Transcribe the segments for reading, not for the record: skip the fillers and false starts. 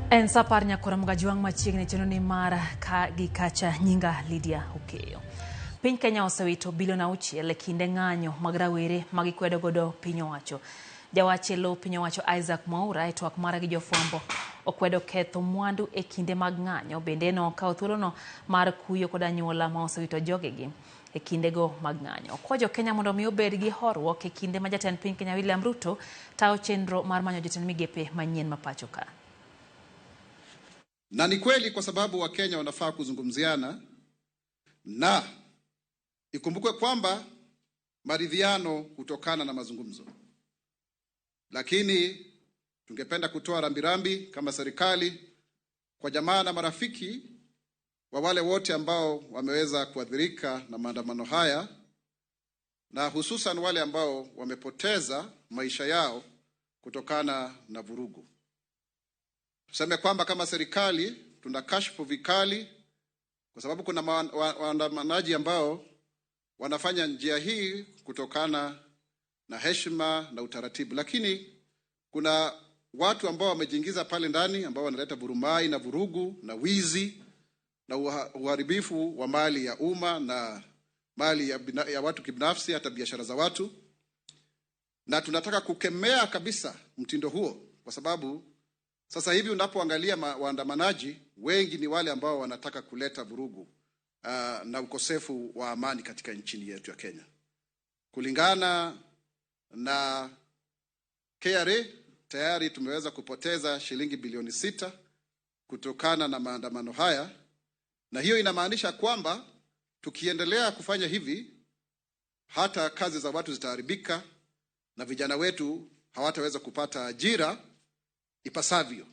En sapar nyakora mga juang machiegni cheno ni mara ka gikacha nyinga Lydia Okeyo. Piny Kenya osewito bilion 6 e kinde ng'anyo mag rawere magikwedo godo piny owacho. Jawach lo piny owacho Isaac Mwaura e twak mara gi jofwambo okwedo ketho mwandu e kinde mag ng'anyo, bende no kawo thuolono mar kuyo kod anyuola ma osewito jogegi e kindego mag ng'anyo. Okwajo Kenya mondo mi obed gi horuok e kinde ma jatend piny Kenya William Ruto tawo chenro mar manyo jatend migepe manyien mapacho ka. Na ni kweli kwa sababu Wakenya wanafaa kuzungumziana, na ikumbukwe kwamba maridhiano hutokana na mazungumzo. Lakini tungependa kutoa rambirambi kama serikali kwa jamaa na marafiki wa wale wote ambao wameweza kuathirika na maandamano haya, na hususan wale ambao wamepoteza maisha yao kutokana na vurugu. Tuseme kwamba kama serikali tunakashifu vikali kwa sababu kuna waandamanaji ambao wanafanya njia hii kutokana na heshima na utaratibu, lakini kuna watu ambao wamejiingiza pale ndani ambao wanaleta vurumai na vurugu na wizi na uharibifu wa mali ya umma na mali ya watu kibinafsi, hata biashara za watu. Na tunataka kukemea kabisa mtindo huo, kwa sababu sasa hivi unapoangalia waandamanaji wengi ni wale ambao wanataka kuleta vurugu na ukosefu wa amani katika nchi yetu ya Kenya. Kulingana na KRA, tayari tumeweza kupoteza shilingi bilioni 6 kutokana na maandamano haya, na hiyo inamaanisha kwamba tukiendelea kufanya hivi hata kazi za watu zitaharibika na vijana wetu hawataweza kupata ajira ipasavyo.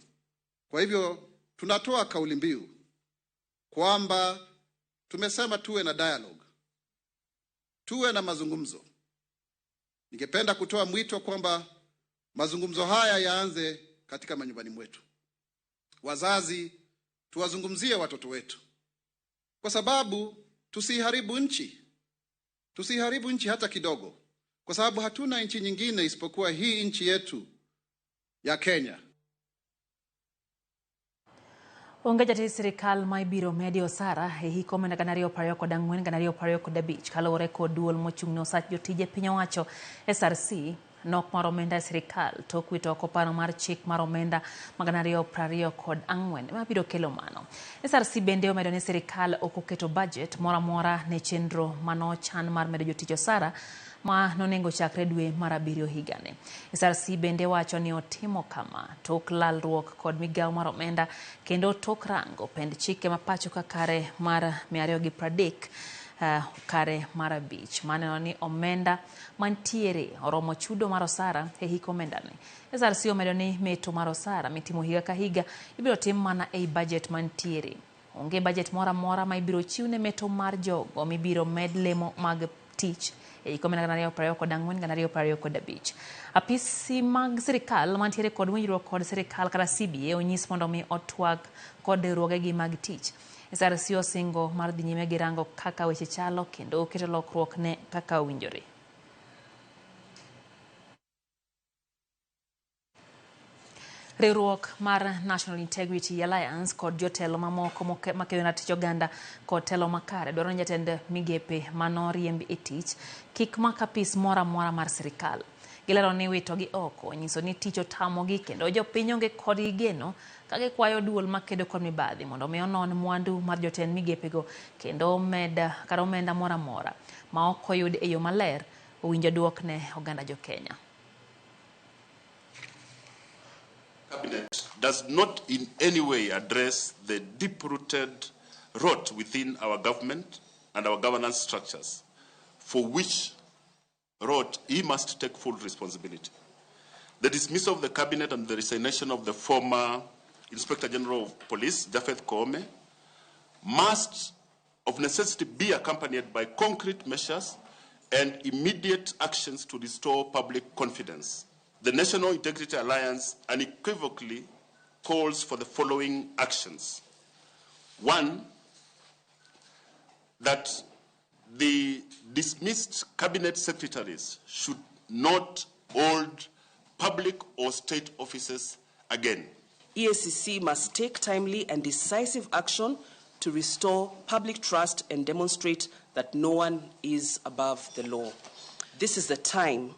Kwa hivyo tunatoa kauli mbiu kwamba tumesema tuwe na dialogue, tuwe na mazungumzo. Ningependa kutoa mwito kwamba mazungumzo haya yaanze katika manyumbani mwetu. Wazazi, tuwazungumzie watoto wetu, kwa sababu tusiharibu nchi hata kidogo, kwa sababu hatuna nchi nyingine isipokuwa hii nchi yetu ya Kenya. Onge jatend sirikal ma ibiro medi osara e hiko omenda gana 2024 gana 2025 kaluwore kod duol mochung'ne osach jotije piny owacho SRC. Nok mar omenda e sirikal tok wito oko paro mar chik mar omenda magana 2024 ma biro kelo mano. SRC bende omedo ni sirikal ok oketo budget moro amora ne chenro manochan mar medo jotije osara ma nonengo chakre dwe mar 7 higani. SRC bende wacho ni otimo kama tok lalruok kod migawo mar omenda kendo tok rango pend chike mapacho ka kare mar 230 kare mar 5 maneno ni omenda mantiere oromo chudo mar osara e hiko omendani. SRC omedo ni meto mar osara mitimo higa ka higa ibiro tim mana e budget mantiere. Onge budget moro amora ma ibiro chiw ne meto mar jogo mibiro med lemo mag tich e hiko omenda gana 2024 gana 2025. Apisi mag sirikal mantiere kod winjruok kod sirikal kata CBA onyis mondo mi otwag kod riwruogegi mag tich. SRC osingo mar dhi nyime gi rango kaka weche chalo kendo oketo lokruok ne kaka owinjore. Riwruok mar National Integrity Alliance kod jotelo mamoko makeyo ratich oganda kod telo makare dwaro ni jatend migepe manoriemb e tich kik mak apis moro amora mar sirikal. Gilero ni wito gi oko nyiso ni tich otamogi kendo jopiny onge kod geno ka gikwayo duol makedo kod mibadhi mondo mi onon mwandu mar jotend migepego kendo omenda moro amora ma ok oyud e yo maler owinjo duok ne oganda jo Kenya. Cabinet does not in any way address the deep-rooted rot within our government and our governance structures, for which rot he must take full responsibility. The dismissal of the cabinet and the resignation of the former Inspector General of Police, Japheth Koome, must of necessity be accompanied by concrete measures and immediate actions to restore public confidence. The National Integrity Alliance unequivocally calls for the following actions. 1, that the dismissed cabinet secretaries should not hold public or state offices again. EACC must take timely and decisive action to restore public trust and demonstrate that no one is above the law. This is the time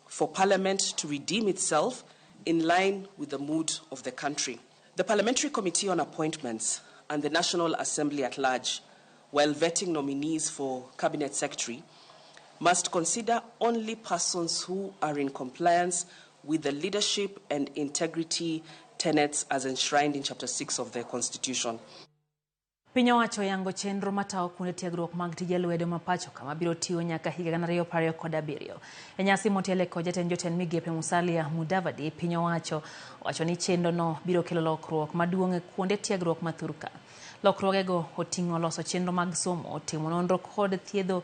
for Parliament to redeem itself in line with the mood of the country. The Parliamentary Committee on Appointments and the National Assembly at large, while vetting nominees for Cabinet Secretary, must consider only persons who are in compliance with the leadership and integrity tenets as enshrined in Chapter 6 of the Constitution. Piny owacho yango chenro matao kuonde tiegruok mag tije lwedo mapacho kama biro tiyo nyaka higa 2027. E nyasi motele kod jatend jotend migepe Musalia Mudavadi, piny owacho wacho ni chenro no biro kelo lokruok maduong' e kuonde tiegruok mathurka. Lokruogego oting'o loso chenro mag somo, timo nonro kod thiedho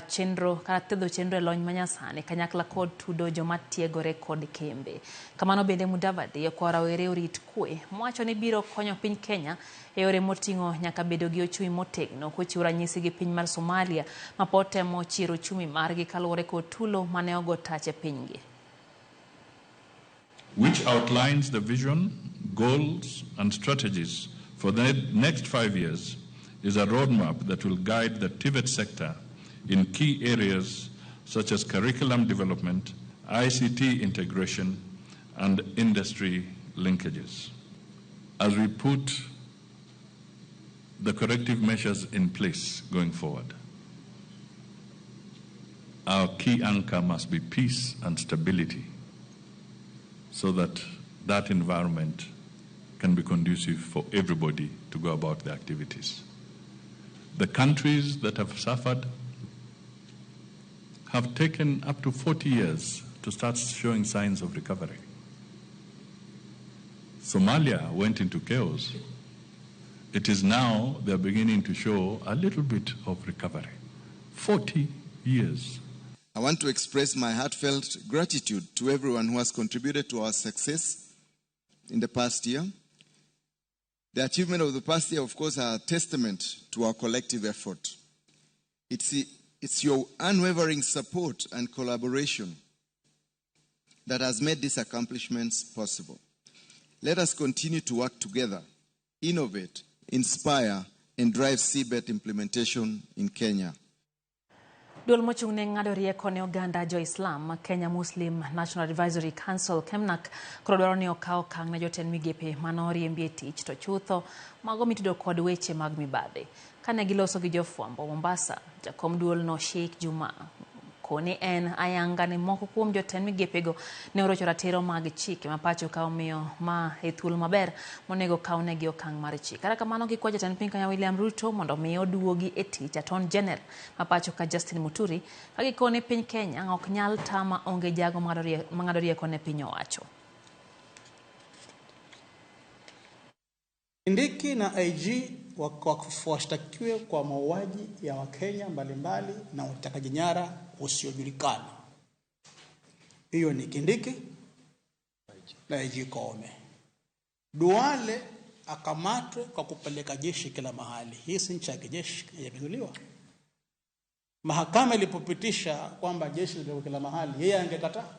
chenro e lony manyasani kanyakla kod tudo joma tiegore kod kembe. Kamano bende Mudavadi okwayo rawere orit kwe, mowacho ni biro konyo piny Kenya e yore moting'o nyaka bedo gi ochumi motegno kochiwo ranyisi gi piny mar Somalia ma pod temo chiro ochumi margi kaluwore kod tulo mane ogo tach e pinygi. Which outlines the vision, goals and strategies for the next 5 years, is a roadmap that will guide the TVET sector in key areas such as curriculum development, ICT integration, and industry linkages. As we put the corrective measures in place going forward, our key anchor must be peace and stability, so that that environment can be conducive for everybody to go about their activities. The countries that have suffered have taken up to 40 years to start showing signs of recovery. Somalia went into chaos. It is now they're beginning to show a little bit of recovery. 40 years. I want to express my heartfelt gratitude to everyone who has contributed to our success in the past year. The achievement of the past year, of course, are a testament to our collective effort. It's your unwavering support and collaboration that has made these accomplishments possible. Let us continue to work together, innovate, inspire, and drive CBET implementation in Kenya. Duol mochung'ne ng'ado rieko ne oganda Jo-Islam, Kenya Muslim National Advisory Council (KEMNAC) koro dwaro ni okaw okang' ne jotend migepe manoriembie tich to chutho mago mitudo kod weche mag mibadhi. Kane giloso gi jofwambo Mombasa, jakom duolno Sheikh Juma koni en ayanga ne moko kuom jotend migepego ne orocho ratiro mag chike ma pacho ka omiyo ma e thuolo maber monego kawnegi okang' mar chik. Kata kamano gikwayo jatend piny Kenya William Ruto mondo omi oduogi e tich Attorney General ma pacho ka Justin Muturi ka gikone piny Kenya ok nyal tama onge jago mang'ado rieko ne piny owacho. Kindiki na IG washtakiwe kwa mauaji ya Wakenya mbalimbali na utekaji nyara usiojulikana. Hiyo ni Kindiki na IG Koome. Duale akamatwe kwa kupeleka jeshi kila mahali. Hii si nchi ya kijeshi imepinduliwa. Mahakama ilipopitisha kwamba jeshi lipelekwe kila mahali, yeye angekataa.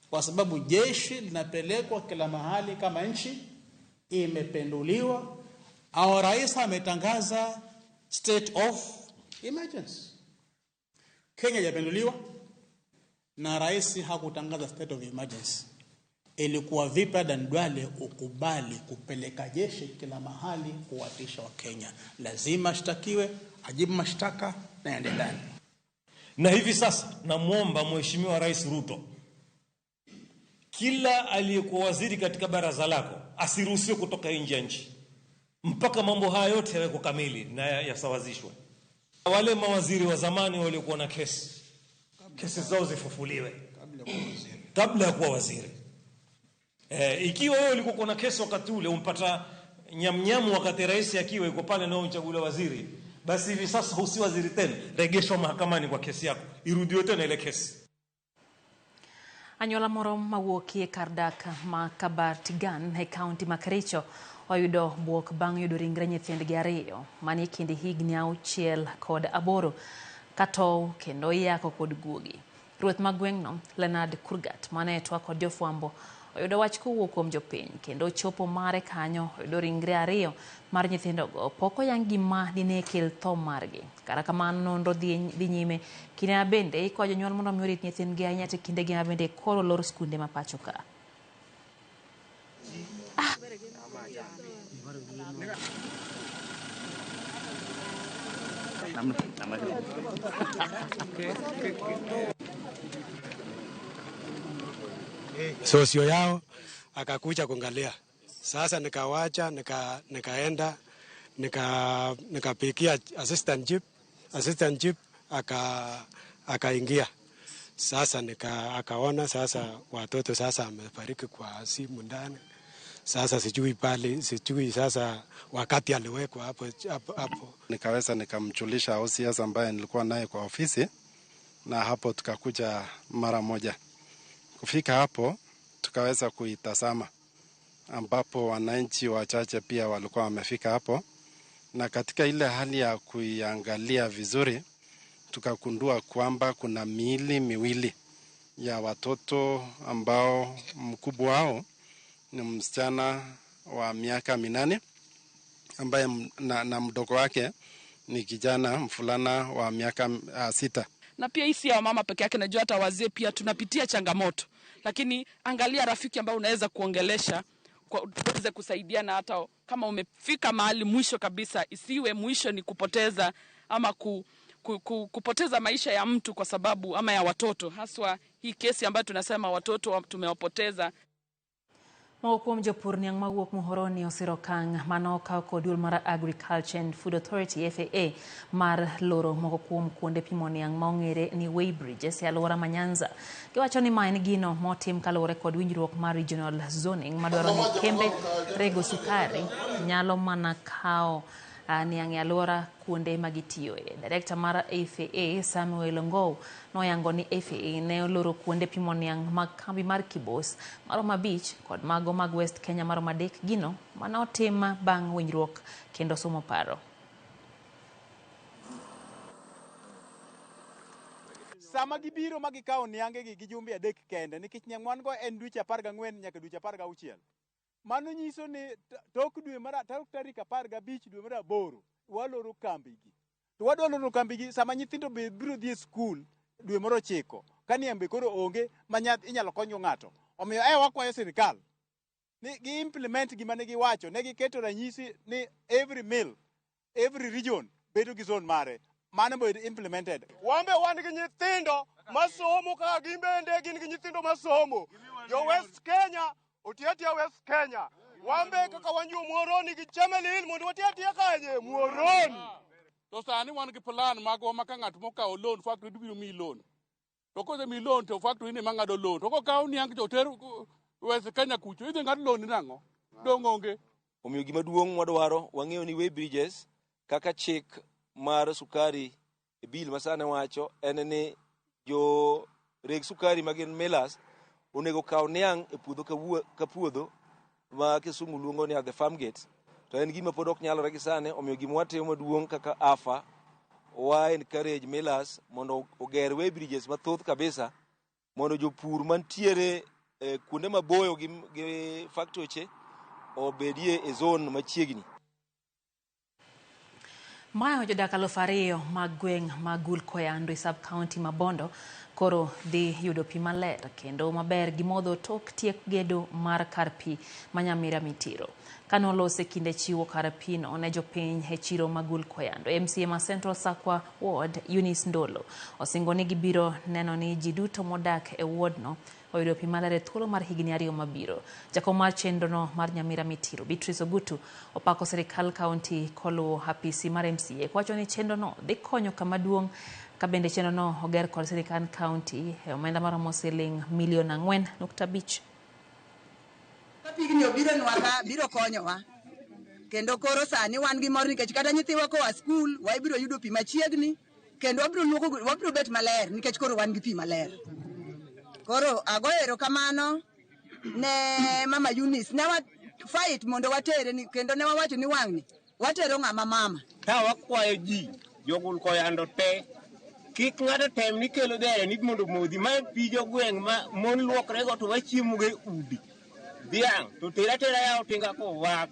Kwa sababu jeshi linapelekwa kila mahali kama nchi imependuliwa au rais ametangaza state of emergency. Kenya haijapenduliwa na rais hakutangaza state of emergency. Ilikuwa vipi Adan Duale ukubali kupeleka jeshi kila mahali kuwatisha wa Kenya? Lazima ashtakiwe, ajibu mashtaka na aende ndani. Na hivi sasa namuomba Mheshimiwa Rais Ruto, kila aliyekuwa waziri katika baraza lako asiruhusiwe kutoka nje ya nchi mpaka mambo haya yote yawe kamili na yasawazishwe. Wale mawaziri wa zamani waliokuwa na kesi zao zifufuliwe kabla ya kuwa waziri. Ikiwa wewe ulikuwa na kesi wakati ule umpata nyamnyamu wakati rais akiwa yuko pale na uchaguliwa waziri, basi hivi sasa usi waziri tena, regeshwa mahakamani kwa kesi yako, irudiwe tena ile kesi. Anyuola moro mawuokie kar dak ma Kabartigan e kaunti ma Kericho oyudo buok bang' yudo ringre nyithindgi ariyo mani kind higni 6 kod 8 katow kendo yako kod guogi. Ruoth ma gweng'no Leonard Kurgat mane twak kod jofwambo oyudo wach kowuok kuom jopiny kendo chopo mare kanyo oyudo ringre 2 mar nyithindogo pok oyang gima dine kel tho margi. Kata kamano nonro dhi nyime kinde ma bende ikwayo jonyuol mondo omi orit nyithindgi ahinya to kindegi ma bende koro lor skunde ma pacho ka. Sosio yao akakuja kuangalia. Sasa nikawacha nikaenda nikapikia assistant chief akaingia. Sasa akaona sasa watoto sasa amefariki kwa simu ndani. Sasa sijui sasa wakati aliwekwa hapo. Nikaweza nikamjulisha OCS ambaye nilikuwa naye kwa ofisi, na hapo tukakuja mara moja. Kufika hapo tukaweza kuitazama, ambapo wananchi wachache pia walikuwa wamefika hapo, na katika ile hali ya kuiangalia vizuri tukagundua kwamba kuna miili miwili ya watoto ambao mkubwa wao ni msichana wa miaka 8 ambaye na mdogo wake ni kijana mfulana wa miaka 6. Na pia hisi ya mama peke yake, najua hata wazee pia tunapitia changamoto, lakini angalia rafiki ambao unaweza kuongelesha uweze kusaidiana, hata kama umefika mahali mwisho kabisa, isiwe mwisho ni kupoteza ama kupoteza maisha ya mtu kwa sababu ama ya watoto, haswa hii kesi ambayo tunasema watoto tumewapoteza. Moko kuom jopur niang' mawuok Muhoroni osiro kang' mano okaw kod duol mar Agriculture and Food Authority FAA mar loro moko kuom kuonde pimo niang' ma ong'ere ni weighbridges e alwora ma Nyanza. Giwacho ni ma en gino motim kaluwore kod winjruok mar regional zoning madwaro ni kembe rego sukari nyalo mana kawo niang' e alwora kuonde magitiyoe. Director mar FAA Samuel Ngou noyango ni FAA ne oloro kuonde pimo niang' mag kambi mar Kibos maromo 5 kod mago mag West Kenya maromo 3 gino mana otim bang' winjruok kendo somo paro. Sama gibiro magikawo niangegi gi jumbe 3 kende nikech niang' wan go en dweche 14 nyaka dweche 16. Mano nyiso ni tok dwe mar tarik 15 dwe mar 8 waloro kambigi. To wadoloro kambigi sama nyithindo biro dhi skul dwe mar 9 ka niambe koro onge manyath inyalo konyo ng'ato. Omiyo wakwayo sirikal ni gi implement gima ne giwacho, ne giketo ranyisi ni every mill, every region bedo gi zone mare. Mano bedo implemented. Wambe wan gi nyithindo masomo ka gimbende gin gi nyithindo masomo. Jo West Kenya otiatia West Kenya. Wambe kaka wanju Muhoroni gi Chemelil mondo otiatia kanye Muhoroni. To sani wan gi plan magwa maka ng'at mokawo loan factory biro mi loan. To kose mi loan to factory ni mang'ado loan. To kokawo niang' to ter West Kenya kucho idhi ng'ad loan nang'o? Dong' onge. Omiyo gima duong' wadwaro wang'eyo ni weighbridges kaka chik mar sukari e bill masane wacho en ni jo reg sukari magin millers onego kaw niang' e puodho ka puodho ma Kisumu luongo ni the farm gates. To en gima pod ok nyalore gi sane, omiyo gima watimo maduong' kaka AFA wa encourage millers mondo oger weighbridges mathoth kabisa mondo jopur mantiere kuonde maboyo gi factory obedie e zone machiegni. Mayo jodak 2,000 mag gweng' magul Koyando sub county Mabondo koro dhi yudo pi maler kendo maber gi modho tok tiek gedo mar kar pi manyamira mitiro. Kano lose kinde chiwo kar pi no ne jopiny e chiro magul Koyando. MCA ma Central Sakwa Ward Eunice Ndolo osingo ni gibiro neno ni ji duto modak e ward no oyudo pi maler e thuolo mar higni 2 mabiro. Jakom mar chenro no mar nyamira mitiro Beatrice Ogutu opako sirikal kaunti koluwo apisi mar MCA kwacho ni chenro no dhi konyo kama duong' ka bende chenro no oger kod sirikal kaunti e omenda maromo siling milion 4.5. Pigni obiro nwaka biro konyowa kendo koro sani wan gi mor nikech kata nyithiwa koa skul wabiro yudo pi machiegni kendo wabiro bet maler nikech koro wan gi pi maler. Koro agoyo erokamano ne mama Eunice ne wa fight mondo watere kendo ne wawacho ni wang'ni watero ng'ama mama. Ka wakwayo ji jogul Koyando te kik ng'ato tem ni kelo dere ni mondo modhi ma pi jogweng' ma mon luokre go to wachiemo ge udi. dhiang' to tera ya otinga ko wak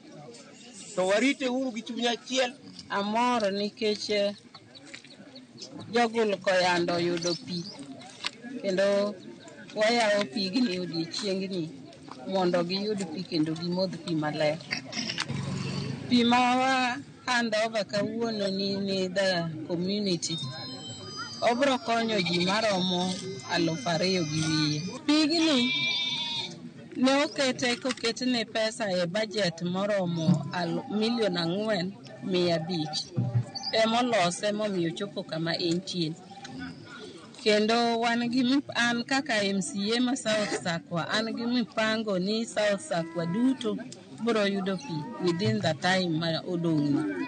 to warite uru gi chuny achiel. Amor nikech jogul koyando yudo pi kendo wayawo pigni odiochiengni mondo giyud pi kendo gimodh pi maler. Pi ma wahando kawuono ni the community obro konyo ji maromo 2,000 gi wiye. Pigni ne koketne pesa e budget moromo 4,500,000 emolose momiyo chopo kama entie. Kendo an kaka MCA ma South Sakwa an gi mipango ni South Sakwa duto biro yudo pi within the time ma odong'ni.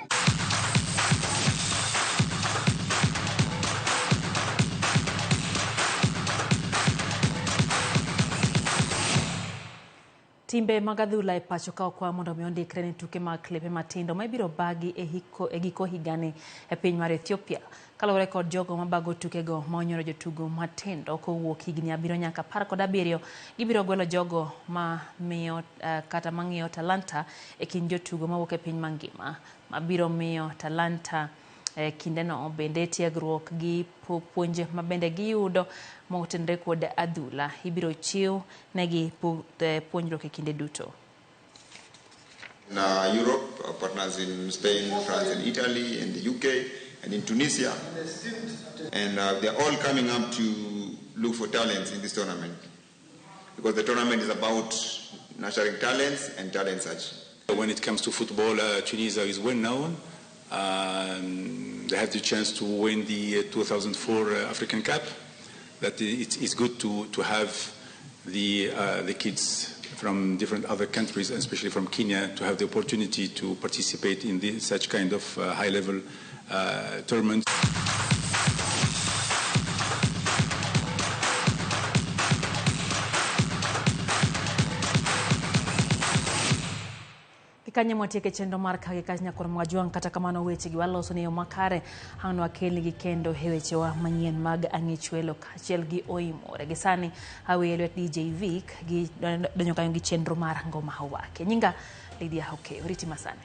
Timbe mag adhula e pacho ka okwa mondo mi ondikre ne tuke mag klepe matindo ma ibiro bagi e giko higani e piny mar Ethiopia. Kaluwore kod jogo mabago tukego ma onyoro jotugo matindo kowuok higni 7 nyaka 17, gibiro gwelo jogo ma miyo kata mang'iyo talanta e kind jotugo mawuok e piny mangima, mabiro miyo talanta kindeno bende tiegruok gi puonje ma bende giyudo motenre kod adhula ibiro chiw negi puonjruok e kinde duto. In Europe, our partners in Spain, France and Italy, and the UK, and in Tunisia. And they're all coming up to look for talents in this tournament. Because the tournament is about nurturing talents and talent search. When it comes to football, Tunisia is well known. They had the chance to win the 2004 African Cup. That it's good to have the kids from different other countries, and especially from Kenya, to have the opportunity to participate in such kind of high-level tournaments. Kanya mwatieke chendo mar kage kanya kwa mwajuang kata kamano weche gi waloso ne yo makare hangno akeli gi kendo heweche wa manyien mag ang'ichwelo kachiel gi oimo regisani hawelo DJ Vic gi donyo kanyo gi chenro mar ngoma hawake nyinga Lydia Hauke uriti masane.